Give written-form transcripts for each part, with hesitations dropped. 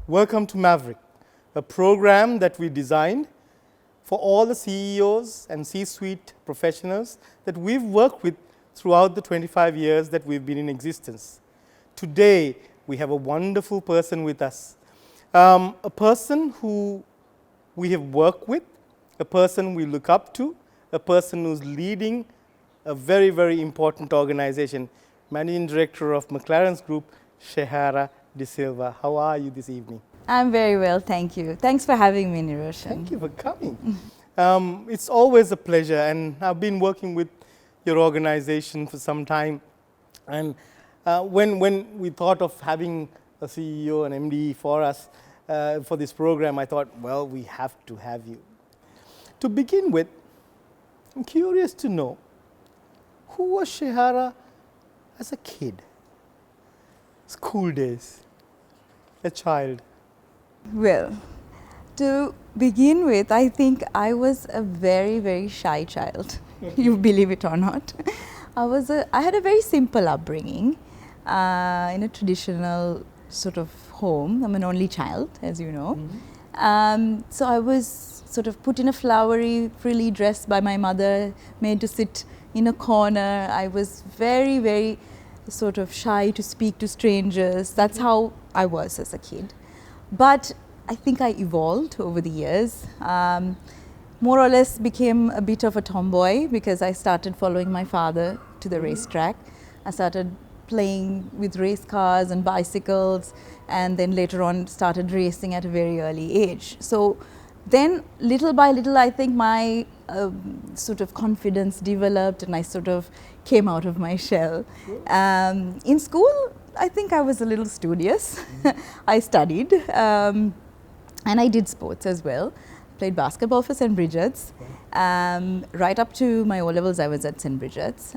Welcome to Maverick, a program that we designed for all the CEOs and C-suite professionals that we've worked with throughout the 25 years that we've been in existence. Today, we have a wonderful person with us, a person who we have worked with, a person we look up to, a person who's leading a very, very important organization, Managing Director of McLarens Group, Shehara De Silva. How are you this evening? I'm very well, thank you. Thanks for having me, Niroshan. Thank you for coming. It's always a pleasure, and I've been working with your organization for some time. And when we thought of having a CEO and MD for us for this program, I thought, well, we have to have you. To begin with, I'm curious to know, who was Shehara as a kid? School days, a child. Well, to begin with, I think I was a very, very shy child, you believe it or not. I had a very simple upbringing in a traditional sort of home. I'm an only child, as you know. So I was sort of put in a flowery, frilly dress by my mother, made to sit in a corner. I was very, very sort of shy to speak to strangers. That's how I was as a kid. But I think I evolved over the years. More or less became a bit of a tomboy because I started following my father to the racetrack. I started playing with race cars and bicycles, and then later on started racing at a very early age. So then little by little, I think my sort of confidence developed and I sort of came out of my shell. In school, I think I was a little studious. I studied and I did sports as well. Played basketball for St. Bridget's. Right up to my O-levels, I was at St. Bridget's.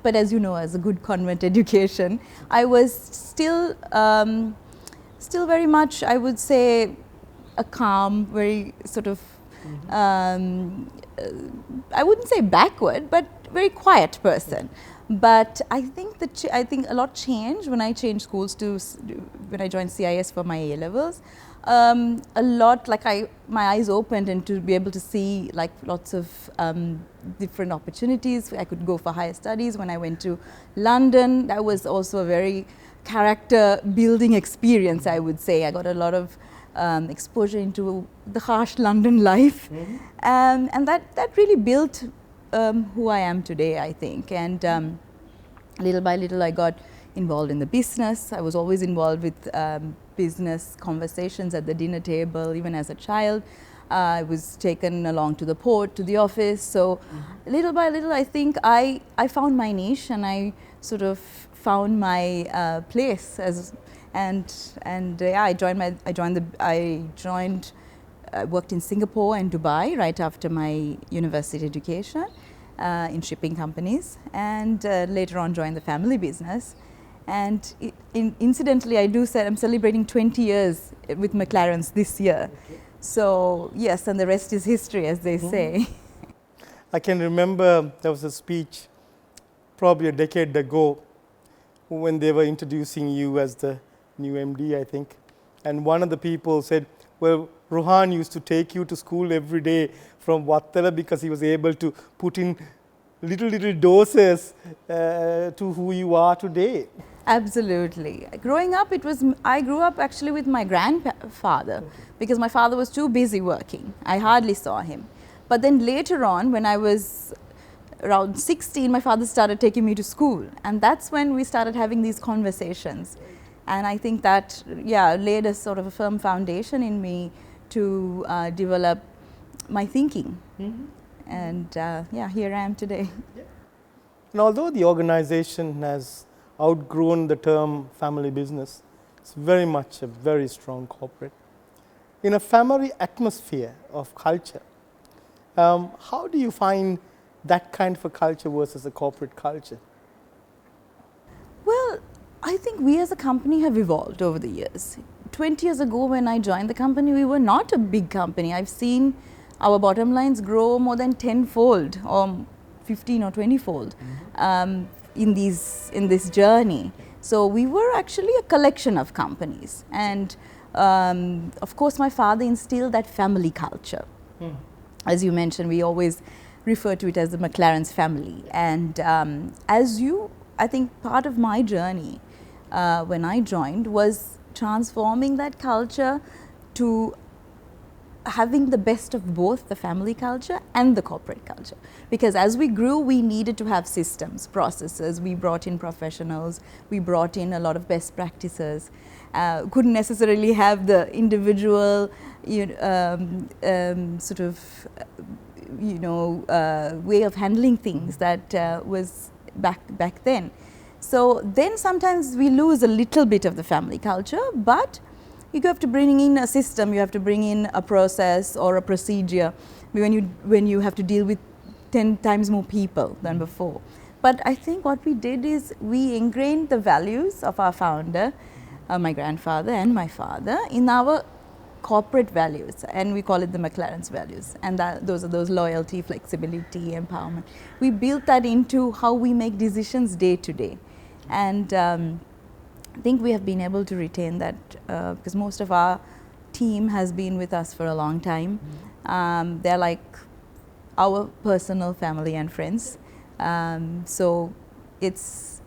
But as you know, as a good convent education, I was still very much, I would say, a calm, very sort of, I wouldn't say backward, but very quiet person. But I think a lot changed when I changed schools when I joined CIS for my A-levels. A lot, like my eyes opened and to be able to see like lots of different opportunities. I could go for higher studies. When I went to London, that was also a very character building experience, I would say. I got a lot of exposure into the harsh London life, and that really built who I am today, I think. And little by little I got involved in the business. I was always involved with business conversations at the dinner table, even as a child. I was taken along to the port, to the office. So little by little, I think I found my niche and I sort of found my place as. Yeah, I worked in Singapore and Dubai right after my university education in shipping companies, and later on joined the family business. And incidentally, I'm celebrating 20 years with McLarens this year. Okay. So yes, and the rest is history, as they say. I can remember there was a speech probably a decade ago when they were introducing you as the new MD, I think. And one of the people said, well, Rohan used to take you to school every day from Wattala because he was able to put in little doses to who you are today. Absolutely. Growing up, I grew up actually with my grandfather because my father was too busy working. I hardly saw him. But then later on, when I was around 16, my father started taking me to school. And that's when we started having these conversations. And I think that, yeah, laid a sort of a firm foundation in me to develop my thinking. And yeah, here I am today. And although the organization has outgrown the term family business, it's very much a very strong corporate. In a family atmosphere of culture, how do you find that kind of a culture versus a corporate culture? Well, I think we as a company have evolved over the years. 20 years ago when I joined the company, we were not a big company. I've seen our bottom lines grow more than tenfold or 15 or 20-fold in this journey. So we were actually a collection of companies, and of course my father instilled that family culture. As you mentioned, we always refer to it as the McLarens family, and I think part of my journey when I joined was transforming that culture to having the best of both the family culture and the corporate culture. Because as we grew, we needed to have systems, processes. We brought in professionals, we brought in a lot of best practices. Couldn't necessarily have the individual sort of way of handling things that was back then. So then sometimes we lose a little bit of the family culture, but you have to bring in a system, you have to bring in a process or a procedure when you have to deal with 10 times more people than before. But I think what we did is we ingrained the values of our founder, my grandfather and my father, in our corporate values, and we call it the McLarens values, and those are loyalty, flexibility, empowerment. We built that into how we make decisions day to day, and I think we have been able to retain that because most of our team has been with us for a long time. They're like our personal family and friends. So it's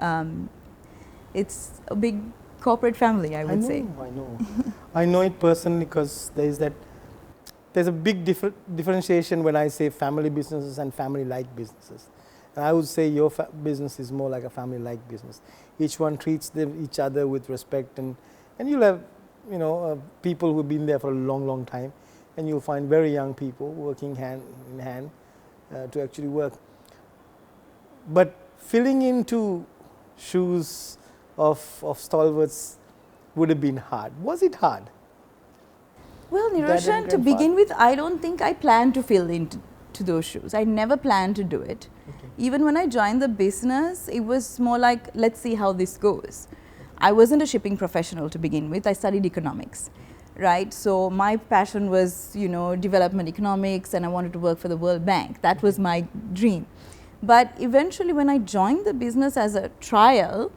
a big corporate family, I would say. I know. I know it personally because there's a big differentiation when I say family businesses and family-like businesses. And I would say your business is more like a family-like business. Each one treats each other with respect, and you'll have people who've been there for a long time, and you'll find very young people working hand in hand to actually work. But filling into shoes of stalwarts would have been hard. Was it hard? Well, Niroshan, to begin with, I don't think I planned to fill into those shoes. I never planned to do it. Okay. Even when I joined the business, it was more like, let's see how this goes. I wasn't a shipping professional to begin with. I studied economics, right? So my passion was, development economics, and I wanted to work for the World Bank. That was my dream. But eventually, when I joined the business as a trial,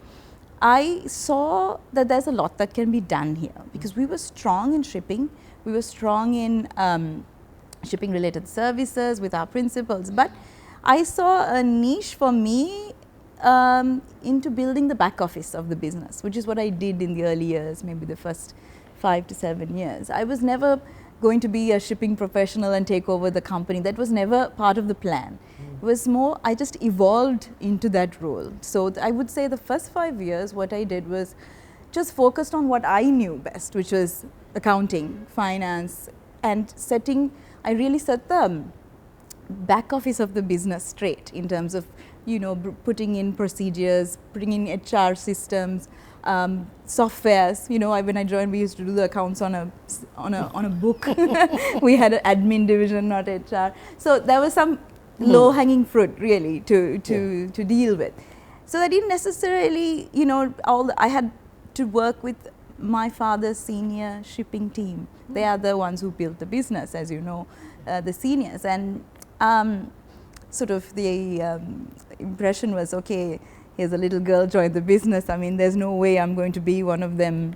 I saw that there's a lot that can be done here, because we were strong in shipping. We were strong in shipping related services with our principles, but I saw a niche for me into building the back office of the business, which is what I did in the early years, maybe the first 5 to 7 years. I was never going to be a shipping professional and take over the company. That was never part of the plan. It was more, I just evolved into that role. So I would say the first 5 years, what I did was just focused on what I knew best, which was accounting, finance, and I really set the back office of the business straight in terms of, putting in procedures, putting in HR systems, softwares. When I joined, we used to do the accounts on a book. We had an admin division, not HR. So there was some low-hanging fruit really to deal with. So I didn't necessarily, I had to work with my father's senior shipping team. They are the ones who built the business, as you know, the seniors. And sort of the impression was, okay, here's a little girl joined the business. I mean, there's no way I'm going to be one of them.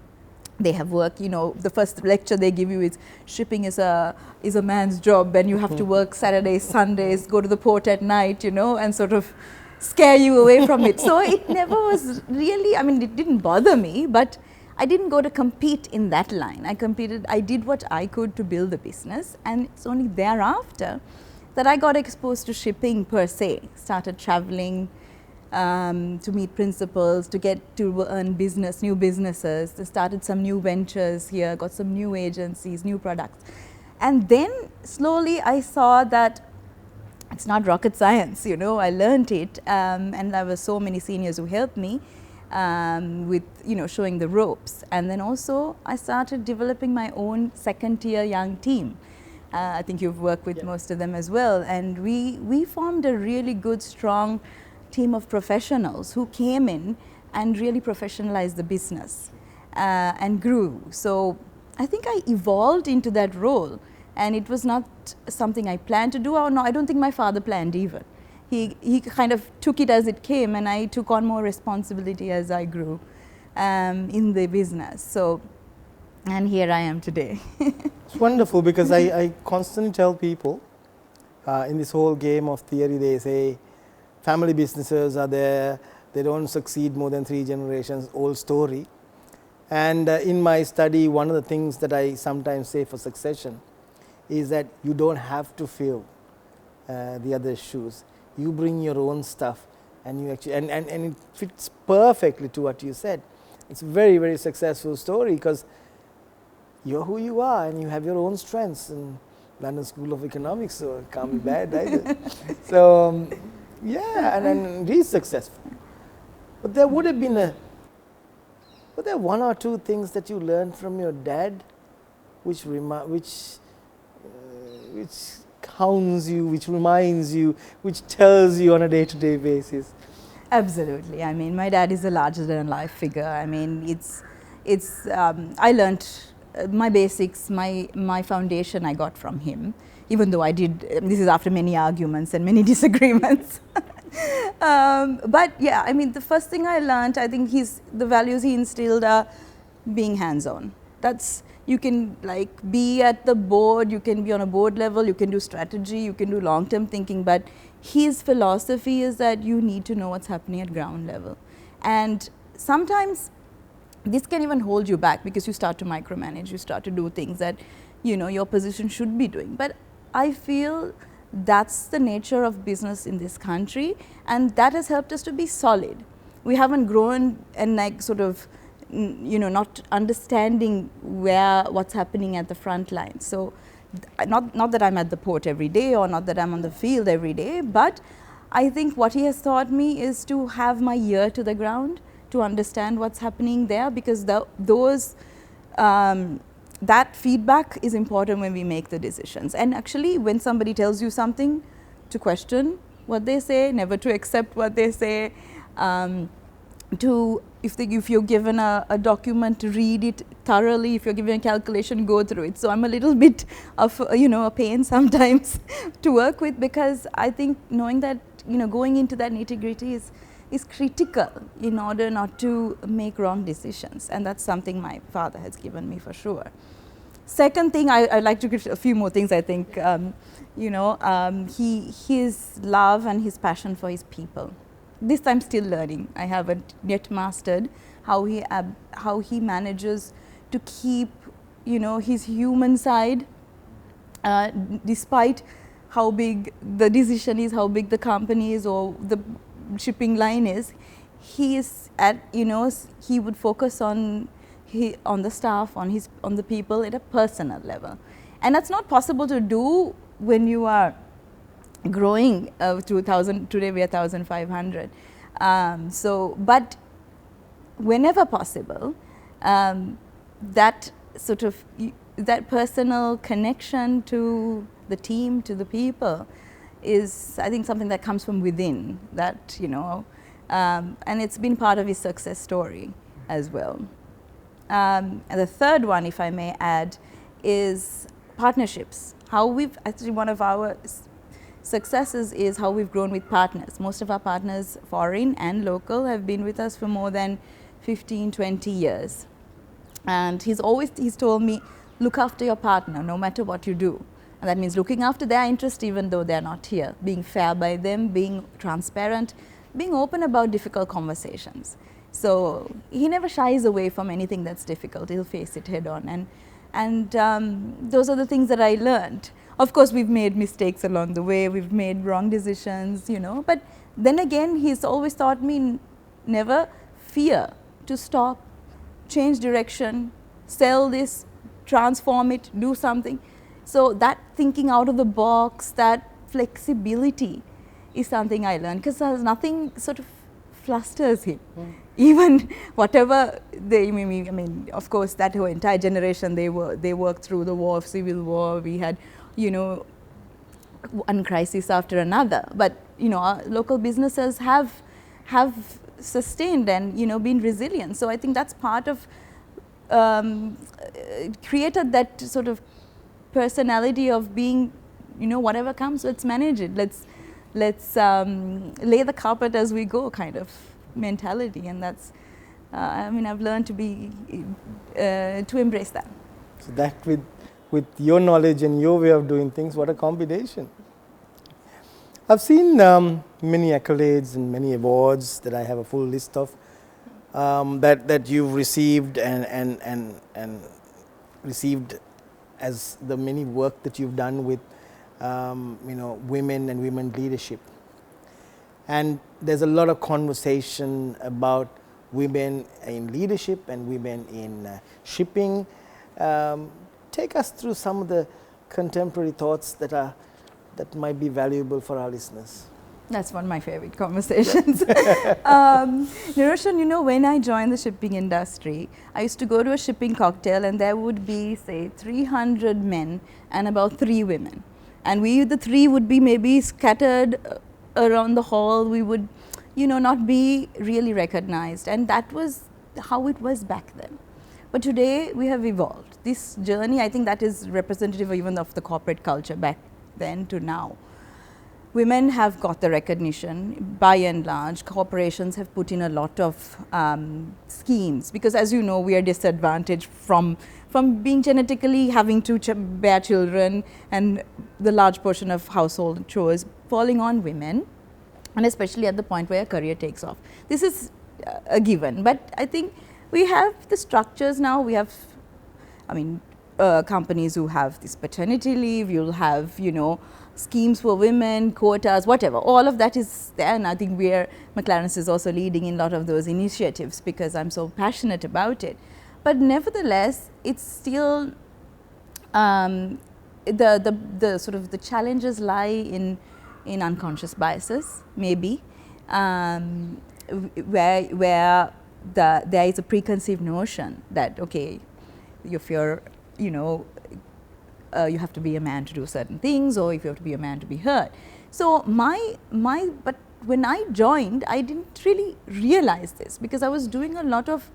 They have work, the first lecture they give you is shipping is a man's job, and you have to work Saturdays, Sundays, go to the port at night, and sort of scare you away from it. So it never was really, it didn't bother me, but I didn't go to compete in that line. I did what I could to build the business, and it's only thereafter that I got exposed to shipping per se, started traveling to meet principals, to get to earn new businesses, started some new ventures here, got some new agencies, new products. And then slowly I saw that it's not rocket science, I learned it, and there were so many seniors who helped me with, showing the ropes. And then also I started developing my own second-tier young team. I think you've worked with most of them as well. And we formed a really good, strong team of professionals who came in and really professionalized the business and grew. So I think I evolved into that role, and it was not something I planned to do, or no, I don't think my father planned either. he kind of took it as it came, and I took on more responsibility as I grew in the business. So, and here I am today. It's wonderful because I constantly tell people in this whole game of theory, they say family businesses are there, they don't succeed more than 3 generations, old story. And in my study, one of the things that I sometimes say for succession is that you don't have to fill the other's shoes. You bring your own stuff, and you actually and it fits perfectly to what you said. It's a very, very successful story because you're who you are and you have your own strengths. And London School of Economics, so it can't be bad either. So yeah, and he's successful. But there would have been were there 1 or 2 things that you learned from your dad, which counts you, which reminds you, which tells you on a day-to-day basis? Absolutely. I mean, my dad is a larger-than-life figure. I mean, I learned my basics, my foundation I got from him, even though I did, this is after many arguments and many disagreements. But yeah, I mean, the first thing I learned, I think the values he instilled are being hands-on. You can like be at the board, you can be on a board level, you can do strategy, you can do long-term thinking, but his philosophy is that you need to know what's happening at ground level. And sometimes this can even hold you back because you start to micromanage, you start to do things that your position should be doing. But I feel that's the nature of business in this country, and that has helped us to be solid. We haven't grown and like sort of not understanding what's happening at the front line. So not that I'm at the port every day or not that I'm on the field every day, but I think what he has taught me is to have my ear to the ground, to understand what's happening there, because that feedback is important when we make the decisions. And actually, when somebody tells you something, to question what they say, never to accept what they say. If you're given a document, to read it thoroughly. If you're given a calculation, go through it. So I'm a little bit of a pain sometimes to work with, because I think knowing that going into that nitty-gritty is critical in order not to make wrong decisions, and that's something my father has given me for sure. Second thing, I'd like to give a few more things. I think his love and his passion for his people. This I'm still learning. I haven't yet mastered how he manages to keep his human side, despite how big the decision is, how big the company is, or the shipping line is. He would focus on the staff, on the people at a personal level, and that's not possible to do when you are growing. 2,000 today we are 1,500. But whenever possible, that personal connection to the team, to the people, is I think something that comes from within. And it's been part of his success story as well. And the third one, if I may add, is partnerships. One of our successes is how we've grown with partners. Most of our partners, foreign and local, have been with us for more than 15, 20 years. And he's told me, look after your partner no matter what you do. And that means looking after their interest even though they're not here, being fair by them, being transparent, being open about difficult conversations. So he never shies away from anything that's difficult. He'll face it head on. And those are the things that I learned. Of course, we've made mistakes along the way. We've made wrong decisions, But then again, he's always taught me never fear to stop, change direction, sell this, transform it, do something. So that thinking out of the box, that flexibility is something I learned, because there's nothing sort of flusters him. Even whatever of course, that whole entire generation, they worked through the war, civil war. We had, one crisis after another. But our local businesses have sustained and been resilient. So I think that's part of created that sort of personality of being, whatever comes, let's manage it. Let's let's lay the carpet as we go kind of mentality, and that's I mean, I've learned to be to embrace that. So that with your knowledge and your way of doing things, what a combination. I've seen many accolades and many awards that I have a full list of that you've received and received as the many work that you've done with women and women leadership. And there's a lot of conversation about women in leadership and women in shipping. Take us through some of the contemporary thoughts that might be valuable for our listeners. That's one of my favorite conversations. Niroshan, when I joined the shipping industry, I used to go to a shipping cocktail and there would be, say, 300 men and about 3 women. And the 3 would be maybe scattered around the hall. We would, not be really recognized. And that was how it was back then. But today we have evolved. This journey, I think that is representative even of the corporate culture back then to now. Women have got the recognition. By and large, corporations have put in a lot of schemes because, as you know, we are disadvantaged from being genetically having to bear children, and the large portion of household chores falling on women, and especially at the point where a career takes off. This is a given, but I think we have the structures now. We have, companies who have this paternity leave. You'll have, schemes for women, quotas, whatever. All of that is there, and I think McLarens is also leading in a lot of those initiatives because I'm so passionate about it. But nevertheless, it's still the sort of the challenges lie in unconscious biases, maybe, where there is a preconceived notion that if you're you have to be a man to do certain things, or if you have to be a man to be heard. So but when I joined, I didn't really realize this because I was doing a lot of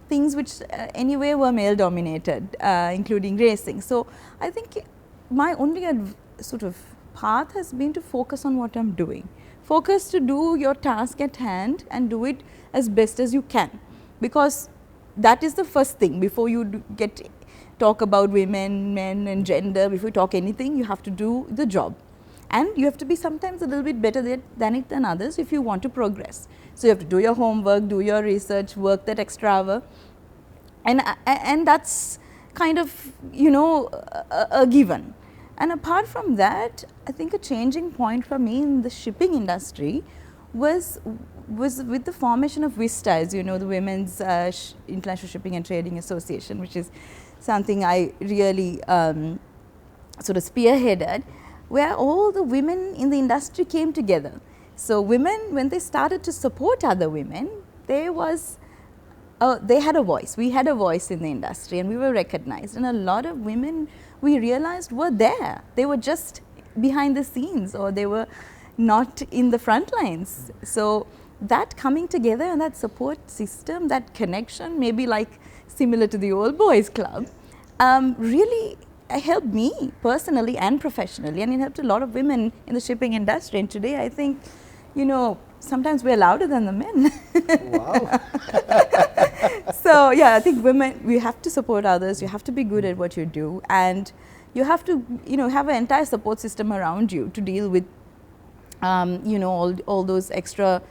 things which anyway were male dominated, including racing. So I think my only sort of path has been to focus on what I'm doing. Focus to do your task at hand and do it as best as you can, because that is the first thing before you talk about women, men and gender. Before you talk anything, you have to do the job, and you have to be sometimes a little bit better than others if you want to progress. So you have to do your homework, do your research, work that extra hour, and that's kind of a given. And apart from that, I think a changing point for me in the shipping industry was with the formation of WISTA, as you know, the Women's International Shipping and Trading Association, which is something I really sort of spearheaded, where all the women in the industry came together. So women, when they started to support other women, they had a voice. We had a voice in the industry and we were recognized. And a lot of women, we realized, were there. They were just behind the scenes, or they were not in the front lines. So that coming together and that support system, that connection, maybe like similar to the old boys club, really helped me personally and professionally, and it helped a lot of women in the shipping industry. And today I think, sometimes we're louder than the men. Wow. So yeah, I think women, we have to support others, you have to be good at what you do, and you have to have an entire support system around you to deal with all those extra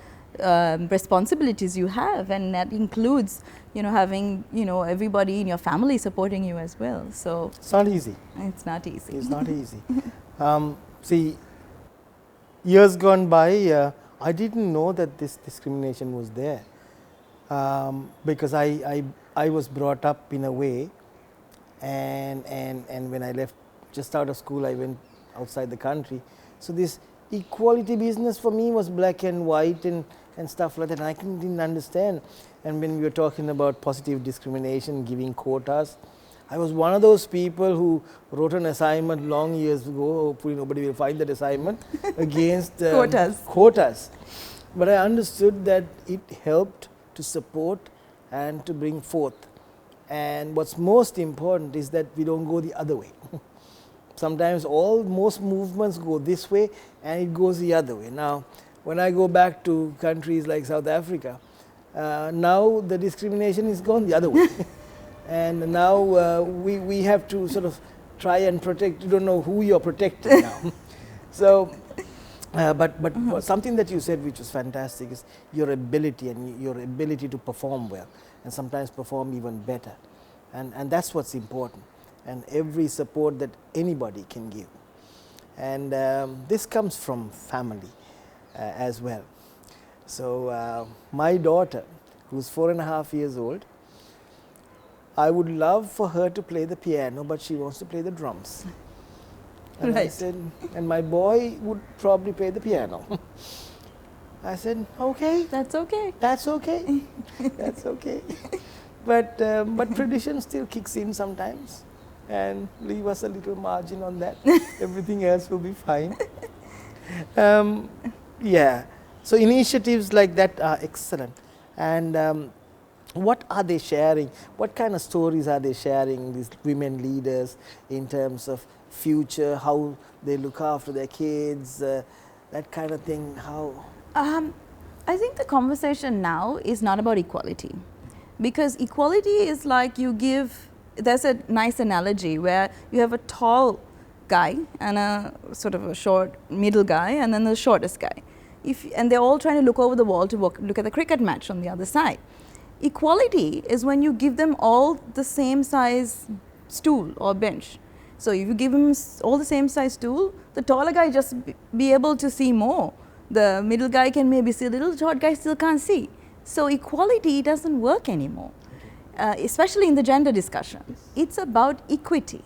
responsibilities you have, and that includes having everybody in your family supporting you as well. So it's not easy. It's not easy. It's not easy. See, years gone by, I didn't know that this discrimination was there, because I was brought up in a way, and when I left just out of school, I went outside the country. So this equality business for me was black and white and stuff like that, and I didn't understand. And when we were talking about positive discrimination, giving quotas, I was one of those people who wrote an assignment long years ago, hopefully nobody will find that assignment, against quotas. But I understood that it helped to support and to bring forth. And what's most important is that we don't go the other way. Sometimes most movements go this way and it goes the other way. Now, when I go back to countries like South Africa, now the discrimination is gone the other way. And now we have to sort of try and protect. You don't know who you're protecting now. So, but something that you said which was fantastic is your ability and your ability to perform well and sometimes perform even better. And that's what's important. And every support that anybody can give. And this comes from family as well. So my daughter, who's 4.5 years old, I would love for her to play the piano, but she wants to play the drums. And Right. I said, and my boy would probably play the piano. I said, okay, That's okay. that's okay, that's okay. But tradition still kicks in sometimes, and leave us a little margin on that. Everything else will be fine. Yeah. So initiatives like that are excellent. And what are they sharing? What kind of stories are they sharing, these women leaders, in terms of future, how they look after their kids, that kind of thing? How? I think the conversation now is not about equality, because equality is like you give, there's a nice analogy where you have a tall guy and a sort of a short middle guy and then the shortest guy. And they're all trying to look over the wall to look at the cricket match on the other side. Equality is when you give them all the same size stool or bench. So if you give them all the same size stool, the taller guy just be able to see more. The middle guy can maybe see a little, the short guy still can't see. So equality doesn't work anymore, especially in the gender discussion. It's about equity.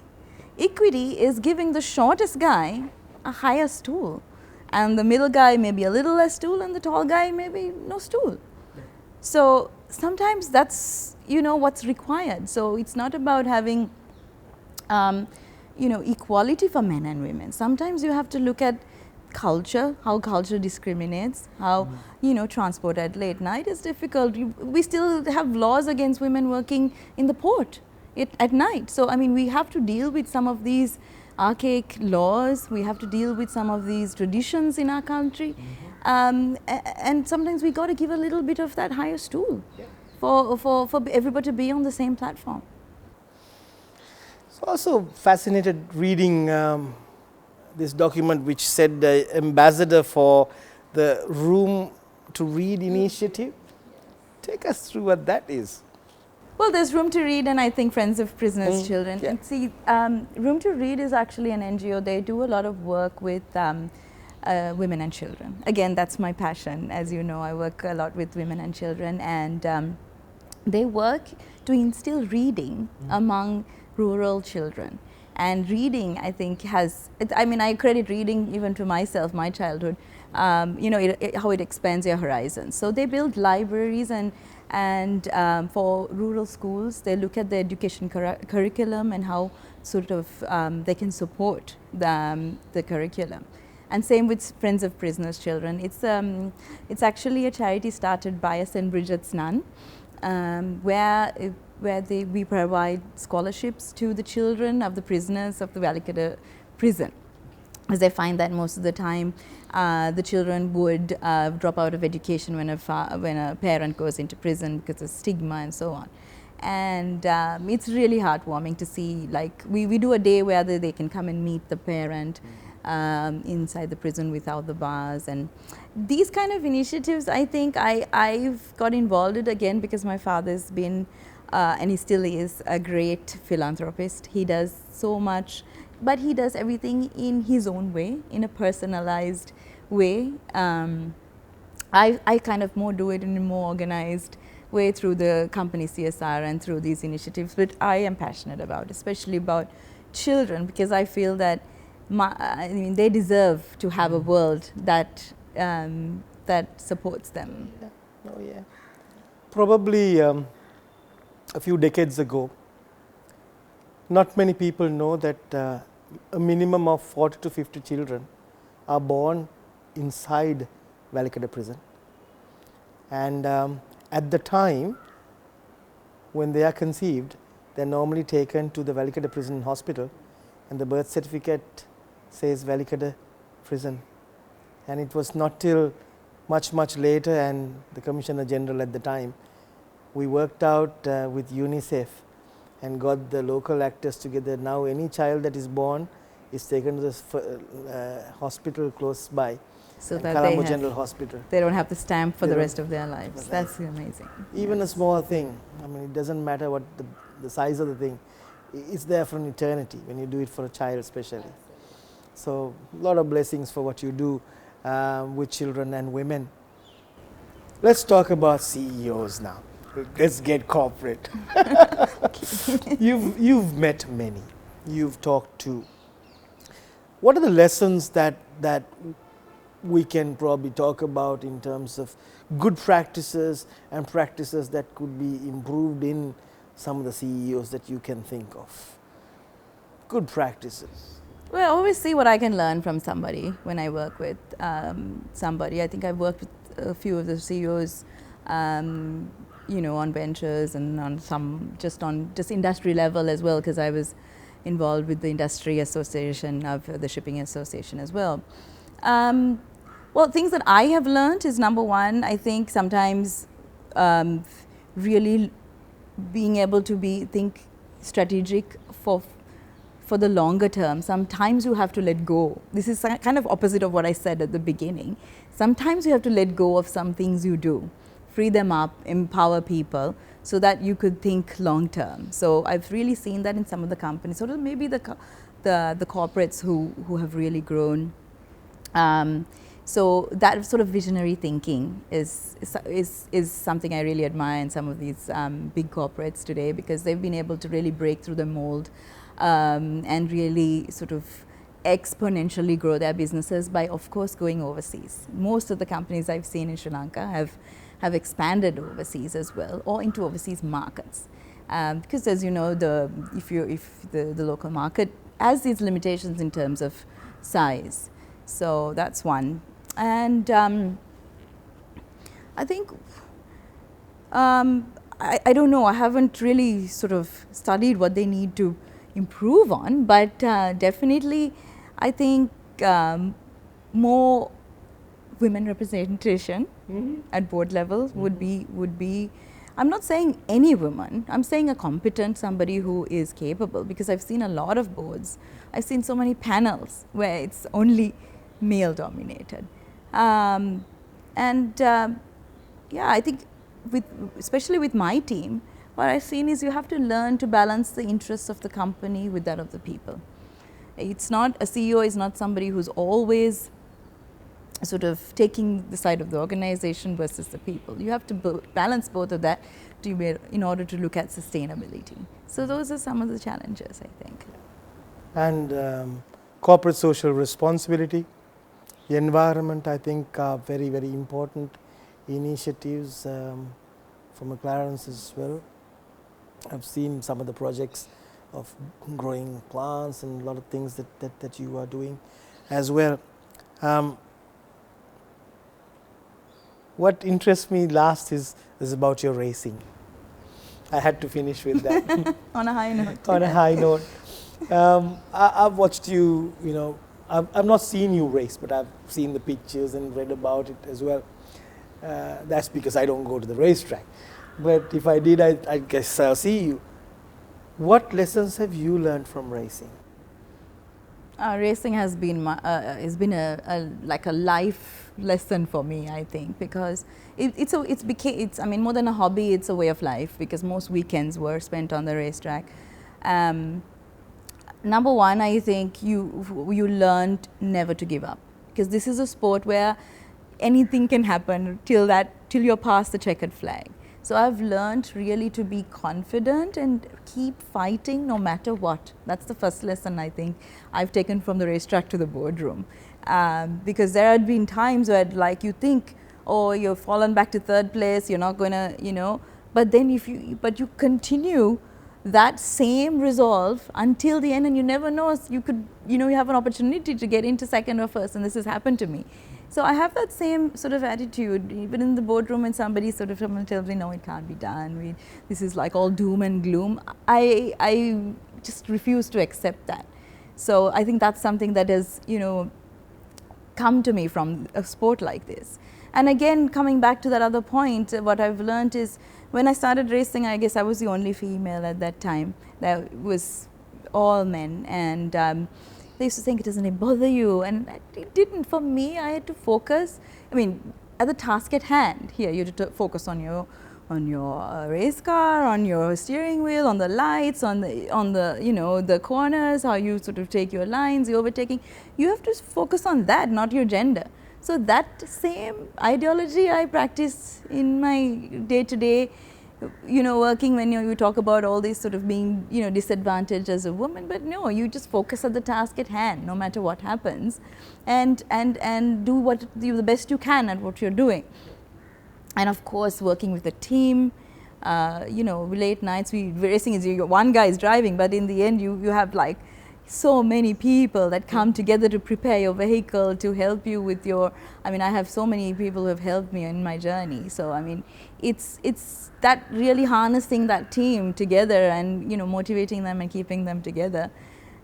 Equity is giving the shortest guy a higher stool, and the middle guy maybe a little less stool, and the tall guy maybe no stool. So sometimes that's, you know, what's required. So it's not about having, you know, equality for men and women. Sometimes you have to look at culture, how culture discriminates, how, you know, transport at late night is difficult. We still have laws against women working in the port at night. So, I mean, we have to deal with some of these archaic laws. We have to deal with some of these traditions in our country. And sometimes we got to give a little bit of that higher stool for everybody to be on the same platform. So also fascinated reading this document which said the ambassador for the Room to Read initiative. Take us through what that is. Well, there's Room to Read and I think Friends of Prisoners' Children. Yeah. And see, Room to Read is actually an NGO. They do a lot of work with women and children. Again, that's my passion. As you know, I work a lot with women and children, and they work to instill reading among rural children. And reading, I think, I credit reading even to myself, my childhood, you know, how it expands your horizons. So they build libraries and for rural schools, they look at the education curriculum and how sort of they can support the curriculum. And same with Friends of Prisoners' Children. It's actually a charity started by a St. Bridget's nun, where we provide scholarships to the children of the prisoners of the Valikada prison, as they find that most of the time the children would drop out of education when a parent goes into prison because of stigma and so on. And it's really heartwarming to see, like, we do a day where they can come and meet the parent inside the prison without the bars. And these kind of initiatives, I think I've got involved in again because my father's been and he still is a great philanthropist. He does so much, but he does everything in his own way, in a personalized way. I kind of more do it in a more organized way through the company CSR and through these initiatives, which I am passionate about, especially about children, because I feel that they deserve to have a world that supports them. Yeah. Oh, yeah. Probably a few decades ago, not many people know that a minimum of 40 to 50 children are born inside Valikada prison. And at the time when they are conceived, they're normally taken to the Valikada prison hospital and the birth certificate says Velikada Prison. And it was not till much later, and the Commissioner General at the time, we worked out with UNICEF and got the local actors together. Now any child that is born is taken to the hospital close by, So that Colombo General Hospital. they don't have to stamp for They the don't- rest of their lives. That's amazing. Even a small thing, I mean, it doesn't matter what the size of the thing, it's there for an eternity when you do it for a child especially. So a lot of blessings for what you do with children and women. Let's talk about CEOs now. Let's get corporate. You've met many. You've talked to. What are the lessons that we can probably talk about in terms of good practices and practices that could be improved in some of the CEOs that you can think of? Good practices. Well, I always see what I can learn from somebody when I work with somebody. I think I've worked with a few of the CEOs, on ventures and on just industry level as well, because I was involved with the industry association of the shipping association as well. Well, things that I have learned is, number one, I think sometimes really being able to think strategic for the longer term. Sometimes you have to let go. This is kind of opposite of what I said at the beginning. Sometimes you have to let go of some things you do, free them up, empower people so that you could think long term. So I've really seen that in some of the companies, or maybe the corporates who have really grown. So that sort of visionary thinking is something I really admire in some of these big corporates today, because they've been able to really break through the mold and really sort of exponentially grow their businesses by, of course, going overseas. Most of the companies I've seen in Sri Lanka have expanded overseas as well, or into overseas markets, because, as you know, if the local market has these limitations in terms of size. So that's one. And I think I don't know, I haven't really sort of studied what they need to improve on, but definitely I think more women representation at board level would be, I'm not saying any woman, I'm saying a competent, somebody who is capable, because I've seen a lot of boards, I've seen so many panels where it's only male dominated. Yeah, I think especially with my team, what I've seen is you have to learn to balance the interests of the company with that of the people. It's not, a CEO is not somebody who's always sort of taking the side of the organization versus the people. You have to balance both of that in order to look at sustainability. So those are some of the challenges, I think. And corporate social responsibility, the environment, I think, are very, very important initiatives for McLarens as well. I've seen some of the projects of growing plants and a lot of things that you are doing as well. What interests me last is about your racing. I had to finish with that. On a high note. On a high note. I've watched you, I've not seen you race, but I've seen the pictures and read about it as well. That's because I don't go to the racetrack. But if I did, I guess I'll see you. What lessons have you learned from racing? Racing has been like a life lesson for me, I think, because it's more than a hobby, it's a way of life, because most weekends were spent on the racetrack. Number one, I think you learned never to give up, because this is a sport where anything can happen till you're past the checkered flag. So I've learned really to be confident and keep fighting no matter what. That's the first lesson I think I've taken from the racetrack to the boardroom. Because there had been times where you think, oh, you've fallen back to third place, you're not going to, but then but you continue that same resolve until the end, and you never know, you could, you have an opportunity to get into second or first, and this has happened to me. So I have that same sort of attitude, even in the boardroom, when somebody sort of tells me, no, it can't be done, this is like all doom and gloom. I just refuse to accept that. So I think that's something that has, come to me from a sport like this. And again, coming back to that other point, what I've learned is when I started racing, I guess I was the only female at that time. That was all men, and they used to think, doesn't it bother you? And it didn't. For me, I had to focus. I mean, at the task at hand. Here, you had to focus on your race car, on your steering wheel, on the lights, on the the corners, how you sort of take your lines, the overtaking. You have to focus on that, not your gender. So that same ideology I practice in my day-to-day, working when you talk about all these sort of being, disadvantaged as a woman. But no, you just focus at the task at hand, no matter what happens, and do the best you can at what you're doing. And of course, working with a team, late nights, racing is one guy is driving, but in the end, you have like so many people that come together to prepare your vehicle, to help you with your, I have so many people who have helped me in my journey. So it's that really harnessing that team together and motivating them and keeping them together,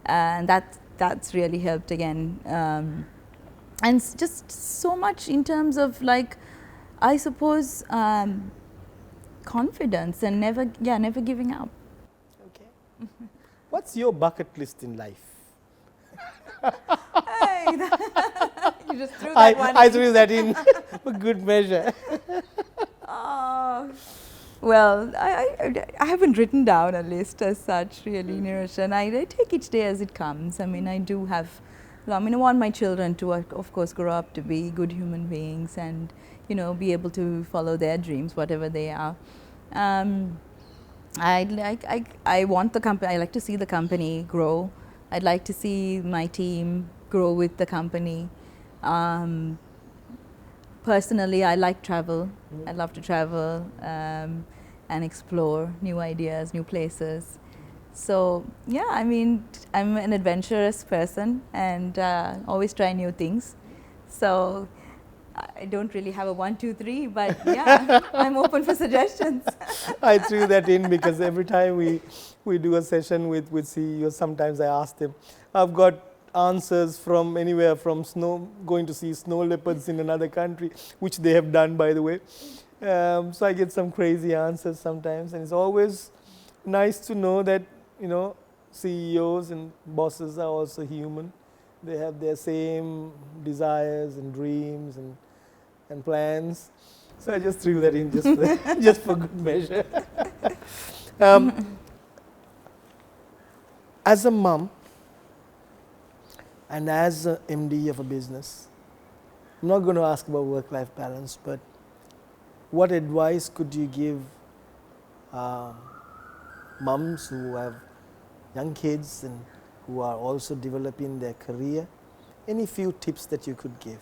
and that's really helped again, and just so much in terms of like, I suppose, confidence and never giving up. Okay. What's your bucket list in life? Hey, you just threw that one I in. threw that in for good measure. Well, I haven't written down a list as such, really, Niroshan. I take each day as it comes. I do have, I want my children to, of course, grow up to be good human beings and, be able to follow their dreams, whatever they are. I want the company, I like to see the company grow. I'd like to see my team grow with the company. Personally, I like travel. I love to travel and explore new ideas, new places. So yeah, I'm an adventurous person and always try new things. So I don't really have a 1, 2, 3, but yeah, I'm open for suggestions. I threw that in because every time we do a session with CEOs, sometimes I ask them. I've got answers from anywhere from going to see snow leopards in another country, which they have done, by the way. So I get some crazy answers sometimes, and it's always nice to know that CEOs and bosses are also human. They have their same desires and dreams and plans. So I just threw that in just for good measure. As a mom and as a MD of a business, I'm not going to ask about work-life balance, but what advice could you give moms who have young kids and who are also developing their career? Any few tips that you could give?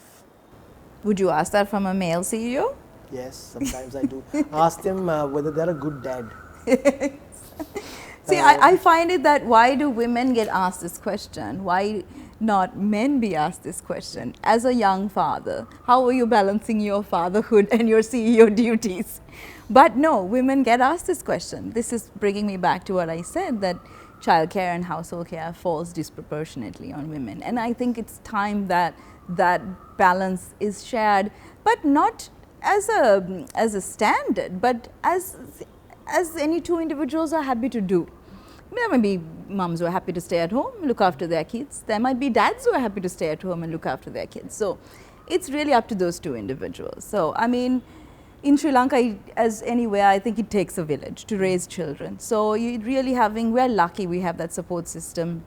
Would you ask that from a male CEO? Yes, sometimes I do. Ask them whether they're a good dad. See, I find it that why do women get asked this question? Why not men be asked this question? As a young father, how are you balancing your fatherhood and your CEO duties? But no, women get asked this question. This is bringing me back to what I said, that childcare and household care falls disproportionately on women. And I think it's time that that balance is shared, but not as a standard, but as any two individuals are happy to do. There might be moms who are happy to stay at home, look after their kids. There might be dads who are happy to stay at home and look after their kids. So it's really up to those two individuals. So in Sri Lanka, as anywhere, I think it takes a village to raise children. So you really we're lucky we have that support system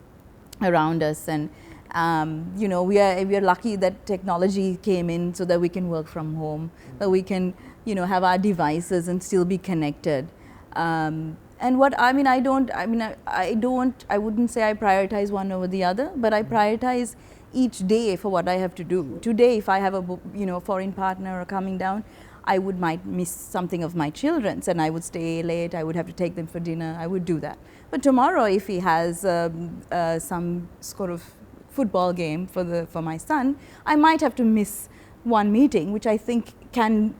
around us, and we are lucky that technology came in so that we can work from home, that we can have our devices and still be connected. And what I wouldn't say I prioritize one over the other, but I prioritize each day for what I have to do. Today, if I have a foreign partner or coming down, I might miss something of my children's, and I would stay late. I would have to take them for dinner. I would do that. But tomorrow, if he has some sort of football game for my son, I might have to miss one meeting, which I think can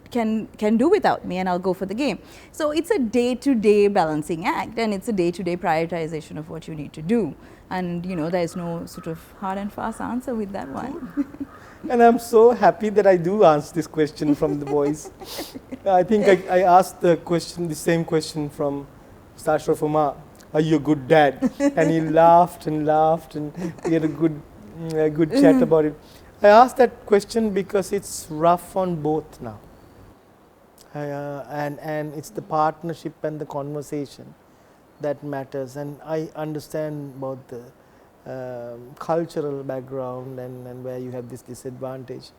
do without me, and I'll go for the game. So it's a day-to-day balancing act, and it's a day-to-day prioritization of what you need to do. And there's no sort of hard and fast answer with that one. And I'm so happy that I do answer this question from the boys. I think I asked the same question from Sasha Fuma, are you a good dad? And he laughed and laughed, and we had a good chat about it. I asked that question because it's rough on both now. And it's the partnership and the conversation that matters. And I understand about the cultural background and where you have this disadvantage.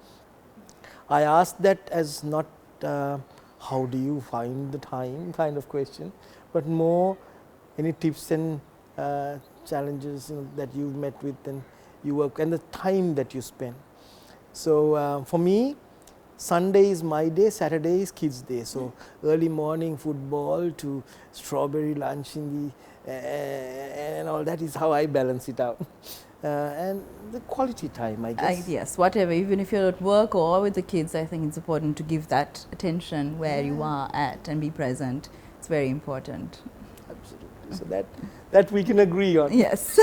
I asked that as not how do you find the time kind of question, but more any tips and challenges that you've met with and you work and the time that you spend. So for me, Sunday is my day, Saturday is kids' day. So early morning football to strawberry lunch in the and all that is how I balance it out. And the quality time, I guess. Yes, whatever. Even if you're at work or with the kids, I think it's important to give that attention where you are at and be present. It's very important. Absolutely. So that we can agree on. Yes.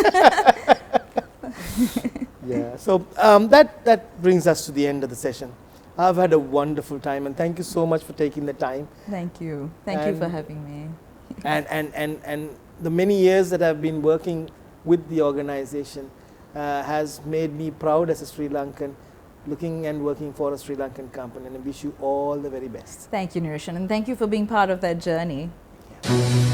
Yeah. So that brings us to the end of the session. I've had a wonderful time, and thank you so much for taking the time. Thank you. Thank you for having me. And the many years that I've been working with the organization has made me proud as a Sri Lankan, looking and working for a Sri Lankan company, and I wish you all the very best. Thank you, Niroshan, and thank you for being part of that journey. Yeah.